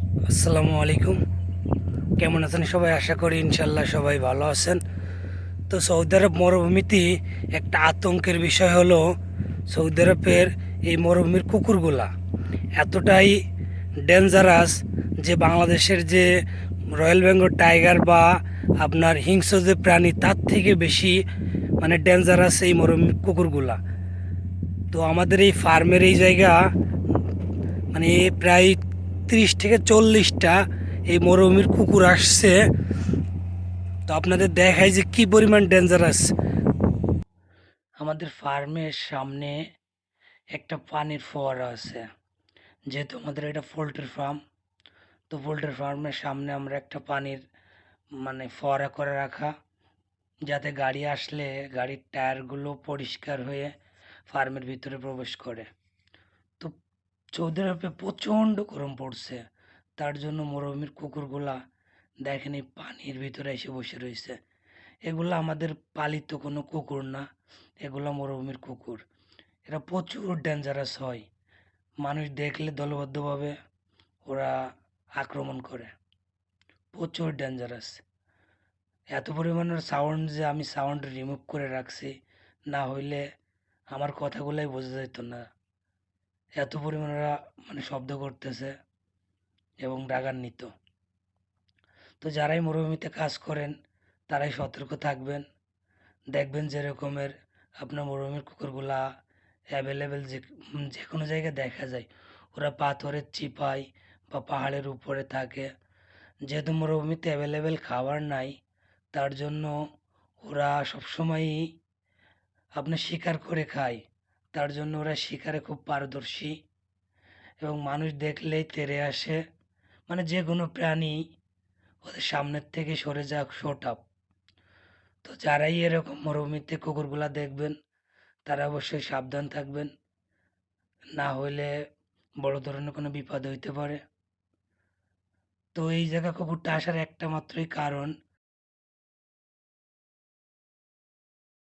আসসালামু আলাইকুম। কেমন আছেন সবাই? আশা করি ইনশাল্লাহ সবাই ভালো আছেন। তো সৌদি আরব মরুভূমিতে একটা আতঙ্কের বিষয় হলো সৌদি আরবের এই মরুভূমির কুকুরগুলা এতটাই ডেঞ্জারাস যে বাংলাদেশের যে রয়্যাল বেঙ্গল টাইগার বা আপনার হিংস্র যে প্রাণী তার থেকে বেশি মানে ডেঞ্জারাস এই মরুভূমির কুকুরগুলা। তো আমাদের এই ফার্মের এই জায়গা মানে প্রায় 30 থেকে 40টা এই মরুভূমির কুকুর আসছে। তো আপনাদের দেখায় যে কি পরিমাণ ডেঞ্জারাস। আমাদের ফার্মের সামনে একটা পানির ফোয়ারা আছে, যেহেতু আমাদের এটা পোল্ট্রি ফার্ম। তো পোল্ট্রি ফার্মের সামনে আমরা একটা পানির মানে ফোয়ারা করে রাখা, যাতে গাড়ি আসলে গাড়ির টায়ারগুলো পরিষ্কার হয়ে ফার্মের ভিতরে প্রবেশ করে। তো সৌদি আরবে প্রচণ্ড গরম পড়ছে, তার জন্য মরুভূমির কুকুরগুলা দেখেন এই পানির ভিতরে এসে বসে রয়েছে। এগুলো আমাদের পালিত কোনো কুকুর না, এগুলো মরুভূমির কুকুর। এরা প্রচুর ডেঞ্জারাস হয়, মানুষ দেখলে দলবদ্ধভাবে ওরা আক্রমণ করে, প্রচুর ডেঞ্জারাস। এত পরিমাণের সাউন্ড যে আমি সাউন্ড রিমুভ করে রাখছি, না হইলে আমার কথাগুলাই বোঝা যেত না। এত পরিমাণে ওরা মানে শব্দ করতেছে এবং রাগান্বিত। তো যারাই মরুভূমিতে কাজ করেন তারাই সতর্ক থাকবেন। দেখবেন যে রকমের আপনার মরুভূমির কুকুরগুলা অ্যাভেলেবেল যে যে কোনো জায়গায় দেখা যায়, ওরা পাথরের চিপায় বা পাহাড়ের উপরে থাকে। যেহেতু মরুভূমিতে অ্যাভেলেবেল খাবার নাই, তার জন্য ওরা সবসময়ই আপনার শিকার করে খায়। তার জন্য ওরা শিকারে খুব পারদর্শী এবং মানুষ দেখলেই তেড়ে আসে। মানে যে কোনো প্রাণী ওদের সামনের থেকে সরে যাক, শোট আপ। তো যারাই এরকম মরুভূমিতে কুকুরগুলা দেখবেন তারা অবশ্যই সাবধান থাকবেন, না হলে বড় ধরনের কোনো বিপদ হইতে পারে। তো এই জায়গা কুকুরটা আসার একটা মাত্রই কারণ,